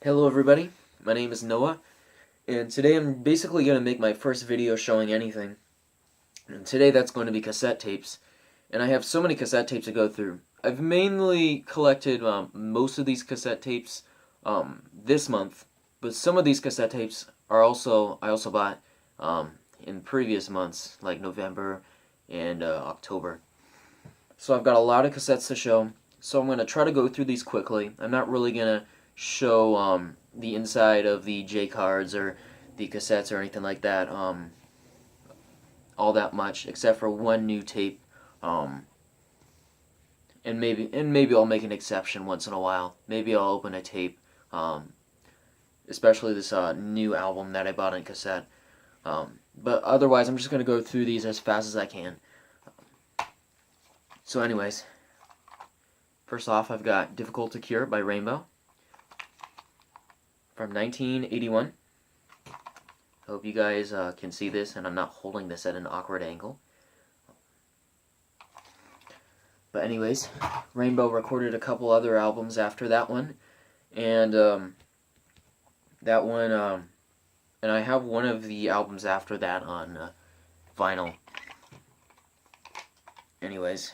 Hello everybody, my name is Noah, and today I'm basically going to make my first video showing anything. And today that's going to be cassette tapes, and I have so many cassette tapes to go through. I've mainly collected most of these cassette tapes this month, but some of these cassette tapes are I also bought in previous months, like November and October. So I've got a lot of cassettes to show, so I'm going to try to go through these quickly. I'm not really going to show the inside of the J cards or the cassettes or anything like that all that much, except for one new tape, and maybe I'll make an exception once in a while. Maybe I'll open a tape, especially this new album that I bought on cassette. But otherwise, I'm just gonna go through these as fast as I can. So, anyways, first off, I've got "Difficult to Cure" by Rainbow from 1981. Hope you guys can see this, and I'm not holding this at an awkward angle. But anyways, Rainbow recorded a couple other albums after that one, and and I have one of the albums after that on vinyl. Anyways,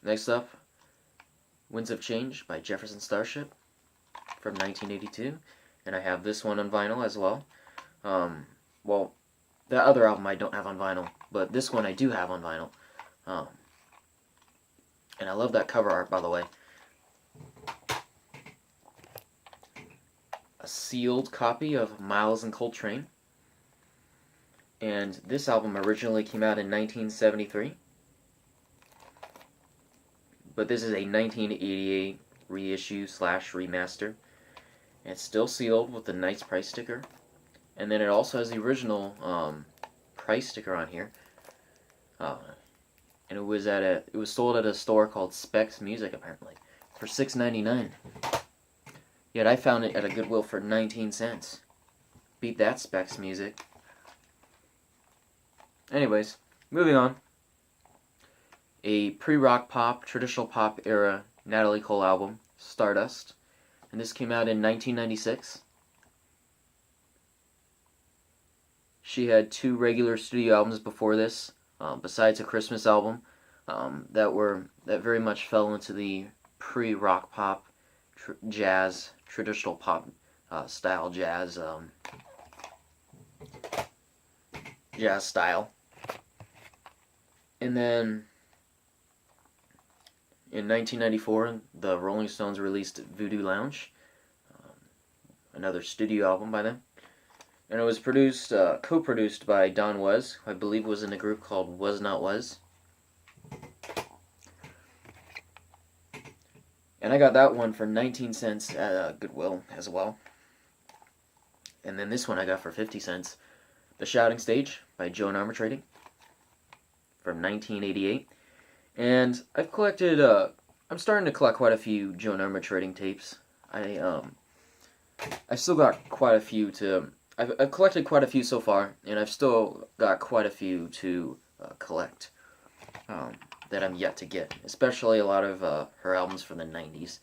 next up, "Winds of Change" by Jefferson Starship from 1982, and I have this one on vinyl as well. Well, that other album I don't have on vinyl, but this one I do have on vinyl. And I love that cover art, by the way. A sealed copy of "Miles and Coltrane." And this album originally came out in 1973. But this is a 1988 reissue / remaster. And it's still sealed with a nice price sticker. And then it also has the original price sticker on here. And it was sold at a store called Specs Music, apparently, for $6.99. Yet I found it at a Goodwill for 19 cents. Beat that, Specs Music. Anyways, moving on. A pre-rock pop, traditional pop era Natalie Cole album, "Stardust." And this came out in 1996. She had 2 regular studio albums before this, besides a Christmas album, that very much fell into the pre-rock pop, jazz, traditional pop style jazz style. And then in 1994, the Rolling Stones released "Voodoo Lounge," another studio album by them. And it was co-produced by Don Was, who I believe was in a group called Was Not Was. And I got that one for 19 cents at Goodwill as well. And then this one I got for 50 cents. "The Shouting Stage" by Joan Armour Trading from 1988. And I've collected, I'm starting to collect quite a few Joan Armour Trading tapes. I've still got quite a few I've collected quite a few so far, and I've still got quite a few to collect that I'm yet to get. Especially a lot of her albums from the 90s,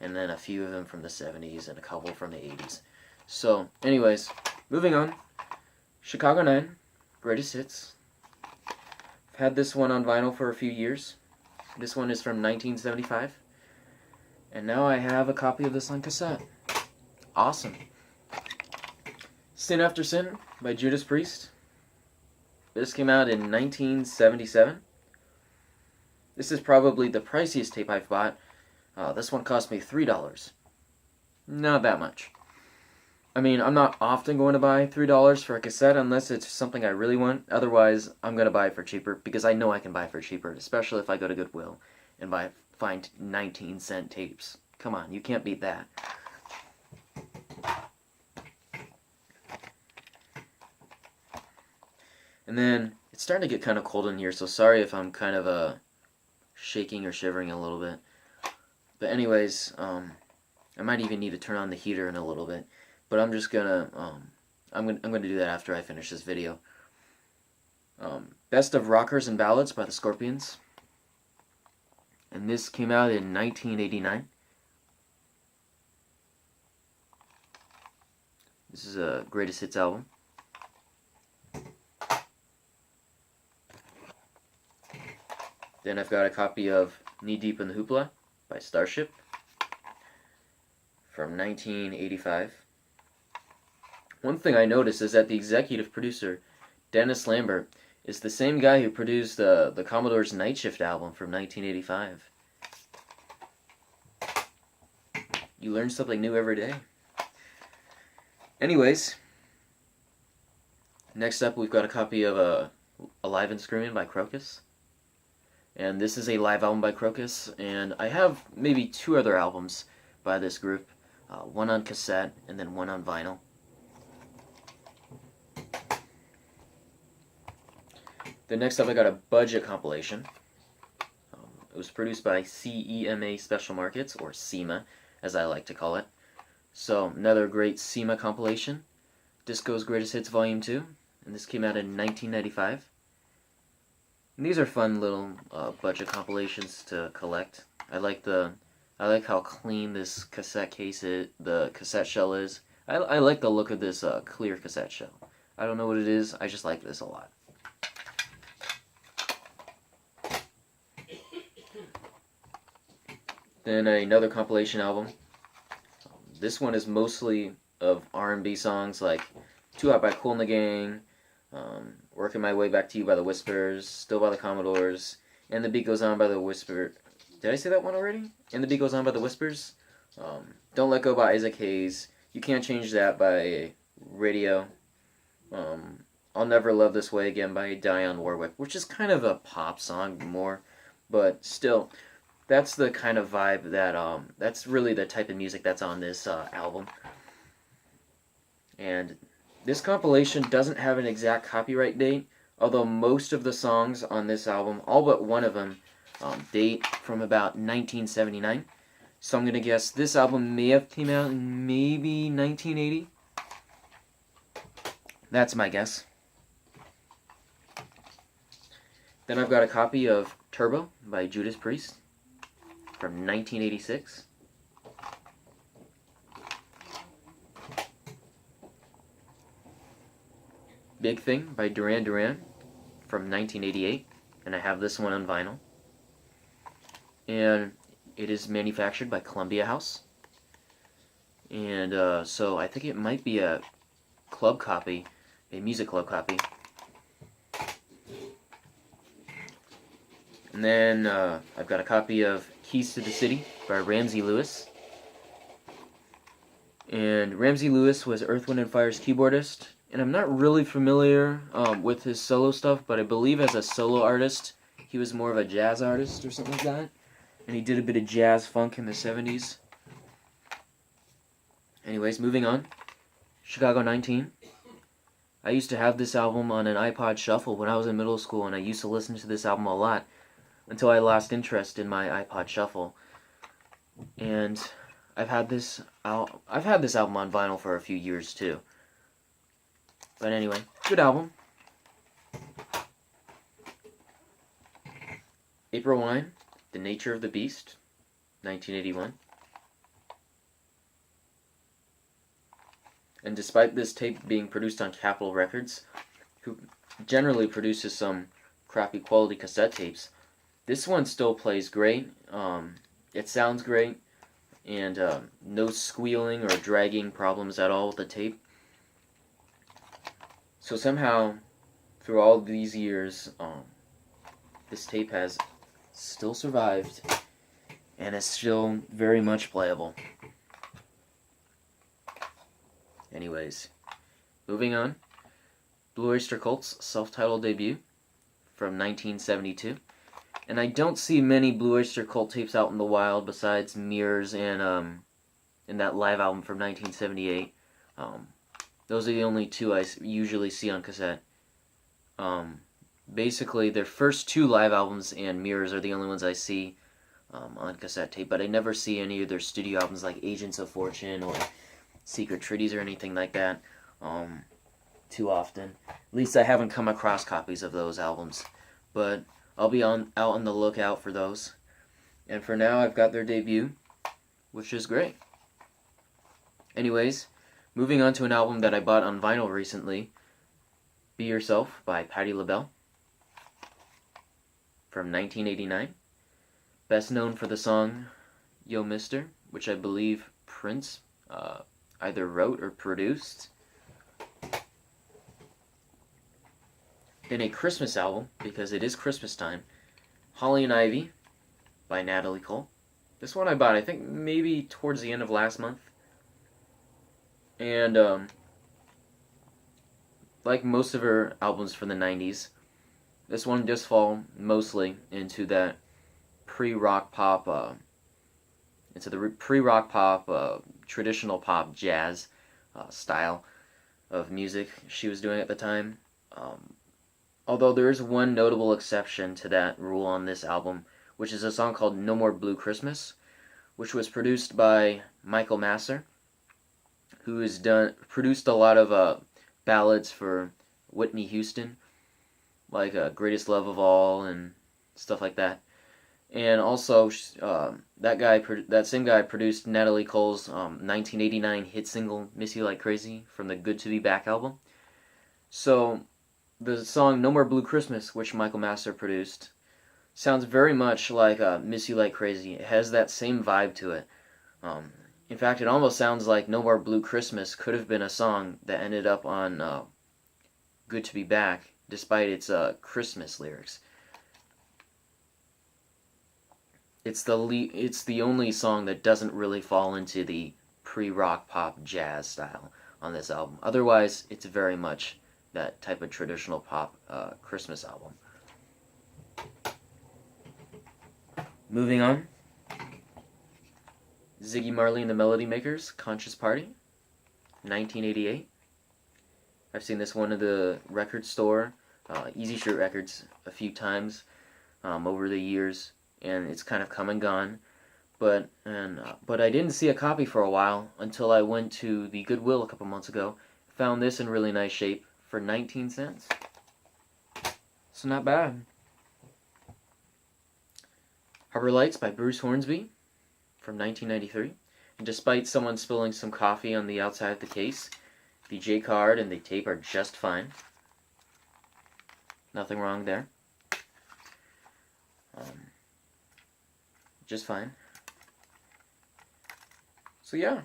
and then a few of them from the 70s, and a couple from the 80s. So, anyways, moving on. "Chicago 9, Greatest Hits." I've had this one on vinyl for a few years. This one is from 1975. And now I have a copy of this on cassette. Awesome. "Sin After Sin" by Judas Priest. This came out in 1977. This is probably the priciest tape I've bought. This one cost me $3. Not that much. I mean, I'm not often going to buy $3 for a cassette unless it's something I really want. Otherwise, I'm going to buy it for cheaper because I know I can buy it for cheaper, especially if I go to Goodwill and find 19-cent tapes. Come on, you can't beat that. And then, it's starting to get kind of cold in here, so sorry if I'm kind of shaking or shivering a little bit. But anyways, I might even need to turn on the heater in a little bit. But I'm just gonna, I'm gonna do that after I finish this video. "Best of Rockers and Ballads" by the Scorpions. And this came out in 1989. This is a greatest hits album. Then I've got a copy of Knee Deep in the Hoopla by Starship from 1985. One thing I noticed is that the executive producer, Dennis Lambert, is the same guy who produced the Commodore's Night Shift album from 1985. You learn something new every day. Anyways, next up we've got a copy of Alive and Screaming by Crocus. And this is a live album by Crocus, and I have maybe 2 other albums by this group, one on cassette and then one on vinyl. Then next up I got a budget compilation. It was produced by CEMA Special Markets, or SEMA as I like to call it. So another great SEMA compilation, Disco's Greatest Hits Volume 2, and this came out in 1995. And these are fun little budget compilations to collect. I like how clean this cassette case is, the cassette shell is. I like the look of this clear cassette shell. I don't know what it is, I just like this a lot. Then another compilation album. This one is mostly of R&B songs like Too Hot by Kool and the Gang, Working My Way Back to You by the Whispers, Still by the Commodores, And the Beat Goes On by the Whispers. Did I say that one already? And the Beat Goes On by the Whispers. Don't Let Go by Isaac Hayes. You Can't Change That by Radio. I'll Never Love This Way Again by Dionne Warwick, which is kind of a pop song more, but still, that's the kind of vibe that, that's really the type of music that's on this album. And this compilation doesn't have an exact copyright date, although most of the songs on this album, all but one of them, date from about 1979. So I'm going to guess this album may have came out in maybe 1980. That's my guess. Then I've got a copy of Turbo by Judas Priest from 1986. Big Thing by Duran Duran from 1988, and I have this one on vinyl. And it is manufactured by Columbia House. And so I think it might be a club copy, a music club copy. And then I've got a copy of Keys to the City by Ramsey Lewis. And Ramsey Lewis was Earth, Wind & Fire's keyboardist. And I'm not really familiar with his solo stuff, but I believe as a solo artist, he was more of a jazz artist or something like that. And he did a bit of jazz funk in the 70s. Anyways, moving on. Chicago 19. I used to have this album on an iPod Shuffle when I was in middle school, and I used to listen to this album a lot until I lost interest in my iPod Shuffle. And I've had this album on vinyl for a few years too. But anyway, good album. April Wine, The Nature of the Beast, 1981. And despite this tape being produced on Capitol Records, who generally produces some crappy quality cassette tapes, this one still plays great. It sounds great, and no squealing or dragging problems at all with the tape. So somehow, through all these years, this tape has still survived, and is still very much playable. Anyways, moving on. Blue Oyster Cult's self-titled debut from 1972. And I don't see many Blue Oyster Cult tapes out in the wild besides Mirrors and that live album from 1978. Those are the only 2 I usually see on cassette. Basically, their first 2 live albums and Mirrors are the only ones I see on cassette tape, but I never see any of their studio albums like Agents of Fortune or Secret Treaties or anything like that too often. At least I haven't come across copies of those albums, but I'll be out on the lookout for those. And for now, I've got their debut, which is great. Anyways, Moving on to an album that I bought on vinyl recently, Be Yourself by Patti LaBelle from 1989. Best known for the song Yo Mister, which I believe Prince either wrote or produced. Then a Christmas album, because it is Christmas time, Holly and Ivy by Natalie Cole. This one I bought, I think, maybe towards the end of last month. And, like most of her albums from the 90s, this one does fall mostly into that pre-rock pop, traditional pop jazz style of music she was doing at the time. Although there is one notable exception to that rule on this album, which is a song called No More Blue Christmas, which was produced by Michael Masser, who has produced a lot of ballads for Whitney Houston, like Greatest Love of All and stuff like that. And also, that same guy produced Natalie Cole's 1989 hit single "Miss You Like Crazy" from the Good to Be Back album. So the song "No More Blue Christmas," which Michael Masser produced, sounds very much like "Miss You Like Crazy." It has that same vibe to it. In fact, it almost sounds like "No More Blue Christmas" could have been a song that ended up on "Good to Be Back," despite its Christmas lyrics. It's the only song that doesn't really fall into the pre-rock pop jazz style on this album. Otherwise, it's very much that type of traditional pop Christmas album. Moving on, Ziggy Marley and the Melody Makers, Conscious Party, 1988. I've seen this one at the record store, Easy Street Records, a few times over the years, and it's kind of come and gone. But I didn't see a copy for a while until I went to the Goodwill a couple months ago. Found this in really nice shape for 19 cents. So not bad. Harbor Lights by Bruce Hornsby from 1993. And despite someone spilling some coffee on the outside of the case, the J card and the tape are just fine. Nothing wrong there. Just fine. So yeah.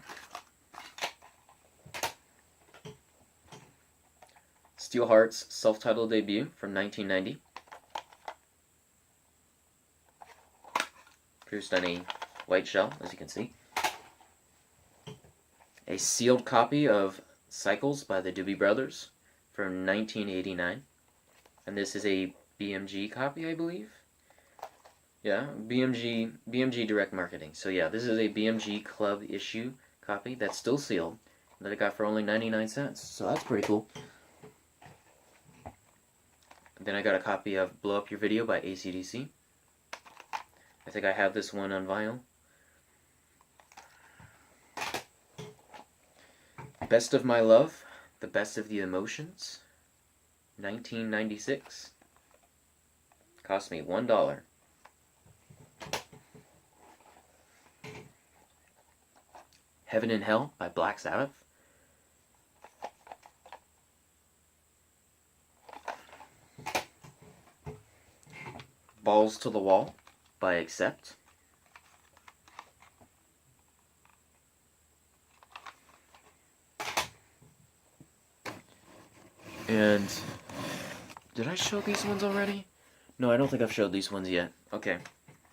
Steelheart's self-titled debut from 1990. Produced on a white shell, as you can see. A sealed copy of Cycles by the Doobie Brothers from 1989. And this is a BMG copy, I believe. Yeah, BMG Direct Marketing. So yeah, this is a BMG Club issue copy that's still sealed that I got for only 99 cents. So that's pretty cool. Then I got a copy of Blow Up Your Video by AC/DC. I think I have this one on vinyl. Best of My Love, The Best of the Emotions, 1996. Cost me $1. Heaven and Hell by Black Sabbath. Balls to the Wall by Accept. And did I show these ones already? No, I don't think I've showed these ones yet. Okay,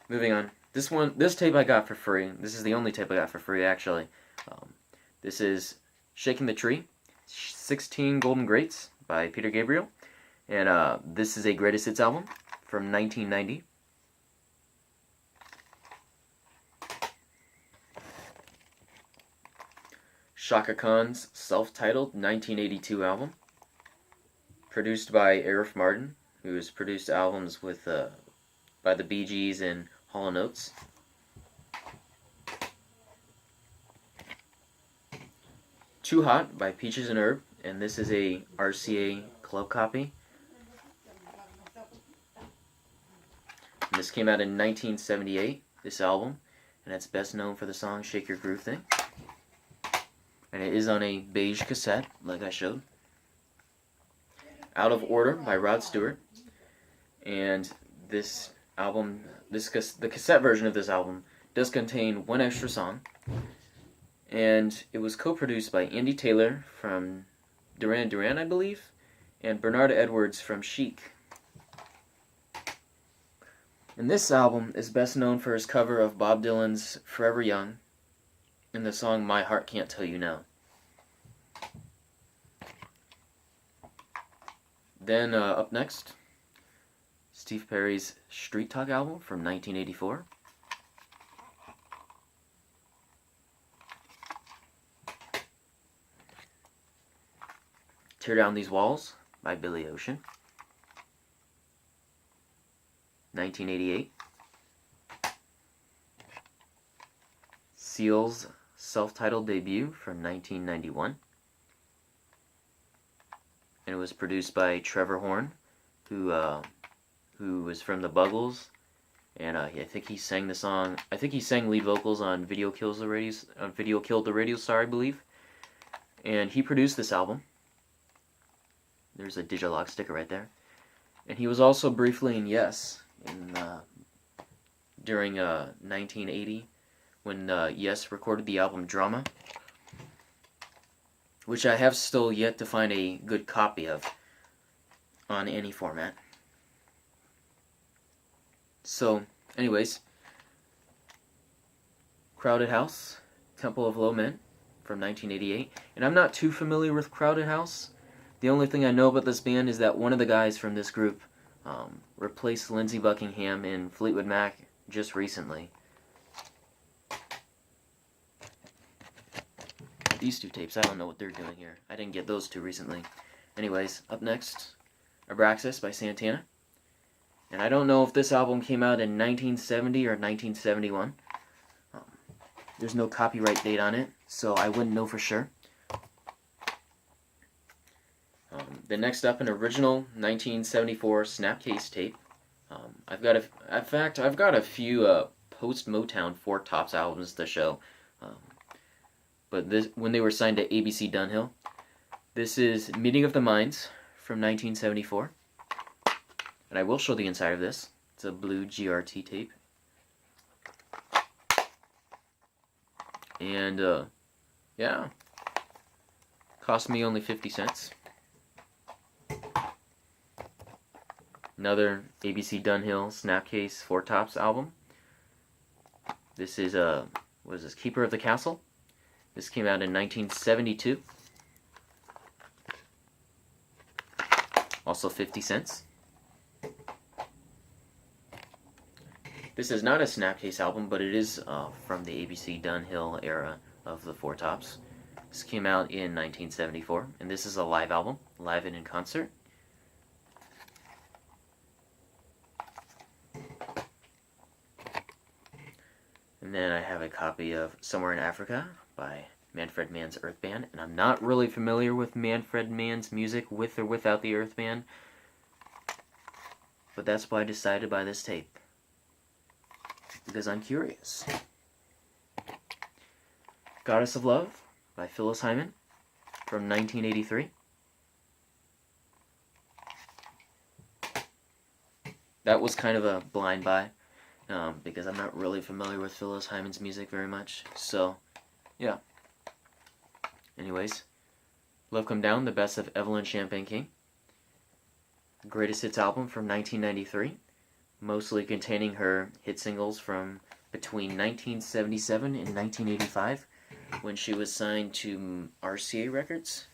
moving on. This tape I got for free. This is the only tape I got for free, actually. This is Shaking the Tree, 16 Golden Greats by Peter Gabriel. And this is a Greatest Hits album from 1990. Shaka Khan's self-titled 1982 album, produced by Arif Mardin, who has produced albums with by the Bee Gees and Hall & Oates. Too Hot by Peaches and Herb, and this is a RCA club copy. And this came out in 1978, this album, and it's best known for the song Shake Your Groove Thing. and it is on a beige cassette, like I showed. Out of Order by Rod Stewart, and this album, the cassette version of this album does contain one extra song, and it was co-produced by Andy Taylor from Duran Duran, I believe, and Bernard Edwards from Chic. And this album is best known for his cover of Bob Dylan's Forever Young in the song My Heart Can't Tell You No. Then up next, Steve Perry's Street Talk album from 1984. Tear Down These Walls by Billy Ocean. 1988. Seal's self-titled debut from 1991. And it was produced by Trevor Horn, who was from the Buggles, and I think he sang the song. I think he sang lead vocals on Video Killed the Radio Star, I believe. And he produced this album. There's a Digilog sticker right there. And he was also briefly in Yes during 1980 when Yes recorded the album Drama, which I have still yet to find a good copy of on any format. So, anyways, Crowded House, Temple of Low Men from 1988. And I'm not too familiar with Crowded House. The only thing I know about this band is that one of the guys from this group replaced Lindsey Buckingham in Fleetwood Mac just recently. These two tapes, I don't know what they're doing here. I didn't get those two recently. Anyways, up next, Abraxas by Santana. And I don't know if this album came out in 1970 or 1971. There's no copyright date on it, so I wouldn't know for sure. The next up, an original 1974 Snapcase tape. I've got a few post Motown Four Tops albums to show, but this when they were signed to ABC Dunhill. This is Meeting of the Minds from 1974, and I will show the inside of this. It's a blue GRT tape, and yeah, cost me only 50 cents. Another ABC Dunhill Snapcase Four Tops album. This is what is this? Keeper of the Castle. This came out in 1972. Also 50 cents. This is not a Snapcase album, but it is from the ABC Dunhill era of the Four Tops. This came out in 1974, and this is a live album, live and in concert. And then I have a copy of Somewhere in Africa by Manfred Mann's Earth Band. And I'm not really familiar with Manfred Mann's music with or without the Earth Band. But that's why I decided to buy this tape. Because I'm curious. Goddess of Love by Phyllis Hyman from 1983. That was kind of a blind buy. Because I'm not really familiar with Phyllis Hyman's music very much. So, yeah. Anyways, Love Come Down, the best of Evelyn Champagne King. Greatest Hits album from 1993, mostly containing her hit singles from between 1977 and 1985, when she was signed to RCA Records.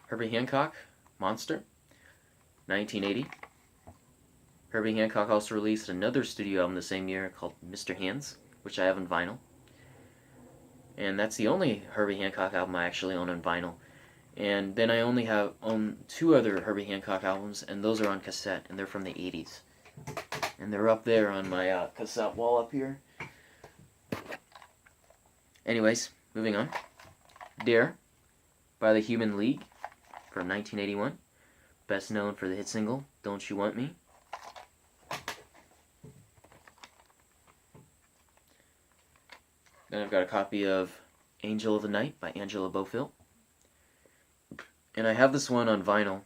Herbie Hancock, Monster, 1980. Herbie Hancock also released another studio album the same year called Mr. Hands, which I have on vinyl. And that's the only Herbie Hancock album I actually own on vinyl. And then I only own two other Herbie Hancock albums, and those are on cassette, and they're from the 80s. And they're up there on my cassette wall up here. Anyways, moving on. Dare by the Human League from 1981. Best known for the hit single, Don't You Want Me? Then I've got a copy of Angel of the Night by Angela Bofill. And I have this one on vinyl,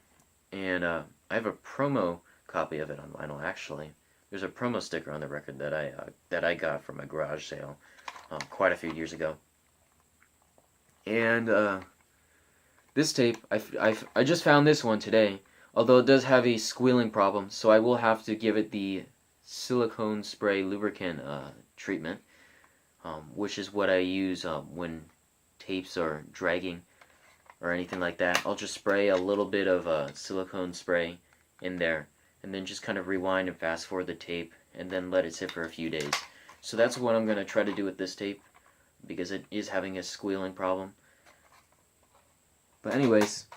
and I have a promo copy of it on vinyl, actually. There's a promo sticker on the record that I got from a garage sale quite a few years ago. And this tape, I just found this one today, although it does have a squealing problem, so I will have to give it the silicone spray lubricant treatment, which is what I use when tapes are dragging or anything like that. I'll just spray a little bit of silicone spray in there, and then just kind of rewind and fast forward the tape, and then let it sit for a few days. So that's what I'm going to try to do with this tape, because it is having a squealing problem. But anyways,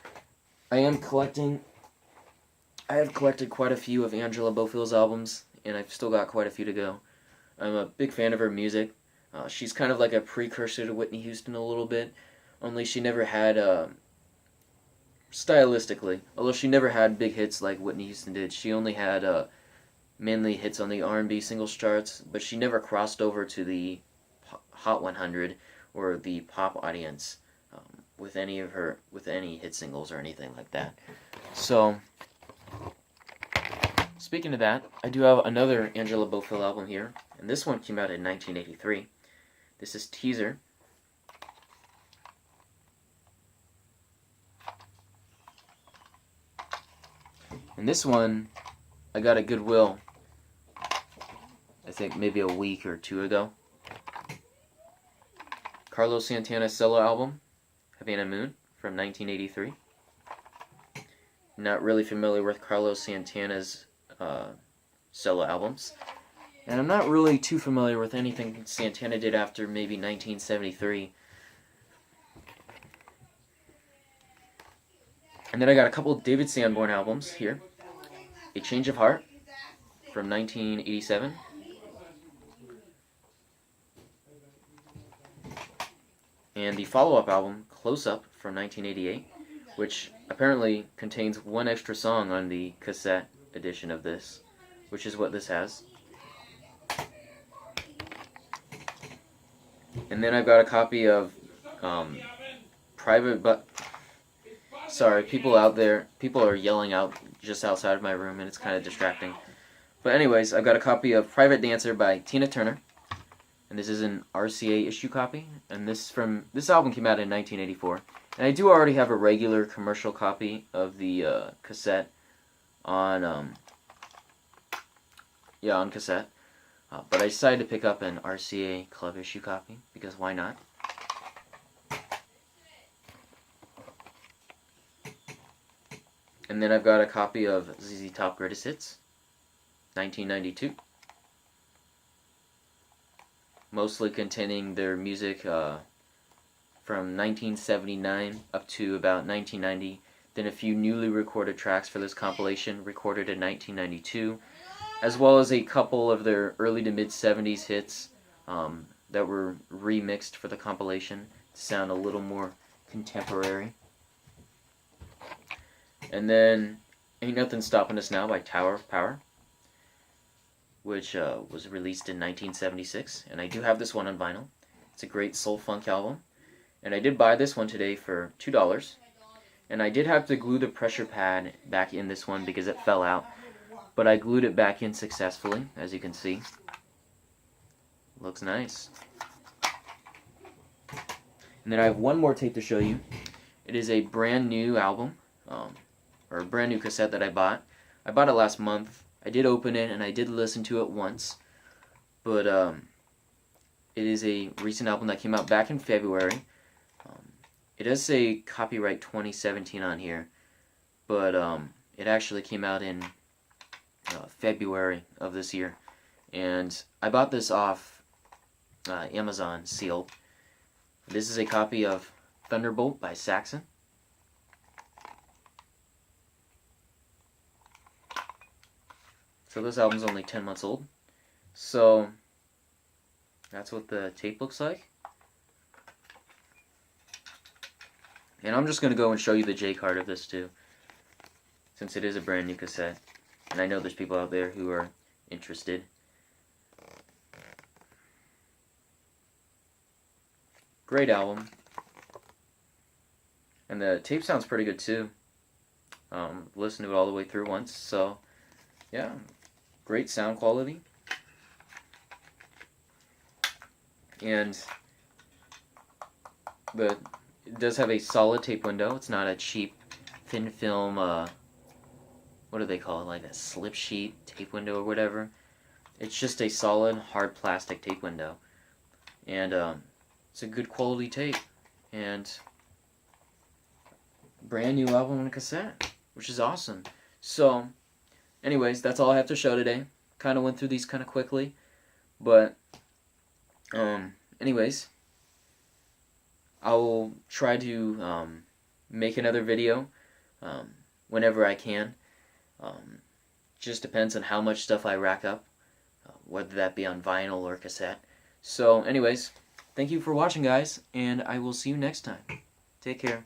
I have collected quite a few of Angela Bofill's albums, and I've still got quite a few to go. I'm a big fan of her music. She's kind of like a precursor to Whitney Houston a little bit, only she never had, stylistically, although she never had big hits like Whitney Houston did. She only had mainly hits on the R&B singles charts, but she never crossed over to the Hot 100 or the pop audience with any hit singles or anything like that. So, speaking of that, I do have another Angela Bofill album here, and this one came out in 1983. This is Teaser. And this one, I got at Goodwill, I think maybe a week or two ago. Carlos Santana's solo album, Havana Moon, from 1983. Not really familiar with Carlos Santana's solo albums. And I'm not really too familiar with anything Santana did after maybe 1973. And then I got a couple of David Sanborn albums here. A Change of Heart from 1987. And the follow-up album, Close Up, from 1988, which apparently contains one extra song on the cassette edition of this, which is what this has. And then I've got a copy of Sorry, people out there, people are yelling out just outside of my room, and it's kind of distracting. But anyways, I've got a copy of Private Dancer by Tina Turner, and this is an RCA issue copy, and this album came out in 1984. And I do already have a regular commercial copy of the cassette on cassette, but I decided to pick up an RCA club issue copy, because why not? And then I've got a copy of ZZ Top Greatest Hits, 1992. Mostly containing their music from 1979 up to about 1990. Then a few newly recorded tracks for this compilation, recorded in 1992. As well as a couple of their early to mid-70s hits that were remixed for the compilation to sound a little more contemporary. And then Ain't Nothing Stopping Us Now by Tower of Power, which was released in 1976. And I do have this one on vinyl. It's a great soul funk album. And I did buy this one today for $2. And I did have to glue the pressure pad back in this one because it fell out. But I glued it back in successfully, as you can see. Looks nice. And then I have one more tape to show you. It is a brand new album, or a brand new cassette that I bought. I bought it last month. I did open it and I did listen to it once. But it is a recent album that came out back in February. It does say copyright 2017 on here. But it actually came out in February of this year. And I bought this off Amazon sealed. This is a copy of Thunderbolt by Saxon. So this album's only 10 months old. So that's what the tape looks like. And I'm just going to go and show you the J card of this too, since it is a brand new cassette. And I know there's people out there who are interested. Great album. And the tape sounds pretty good too. Listened to it all the way through once, so yeah, great sound quality. And it does have a solid tape window. It's not a cheap thin film, what do they call it, like a slip sheet tape window or whatever. It's just a solid hard plastic tape window. And it's a good quality tape. And brand new album on a cassette, which is awesome. So, anyways, that's all I have to show today. Kind of went through these kind of quickly, but anyways, I will try to make another video whenever I can. Just depends on how much stuff I rack up, whether that be on vinyl or cassette. So, anyways, thank you for watching, guys, and I will see you next time. Take care.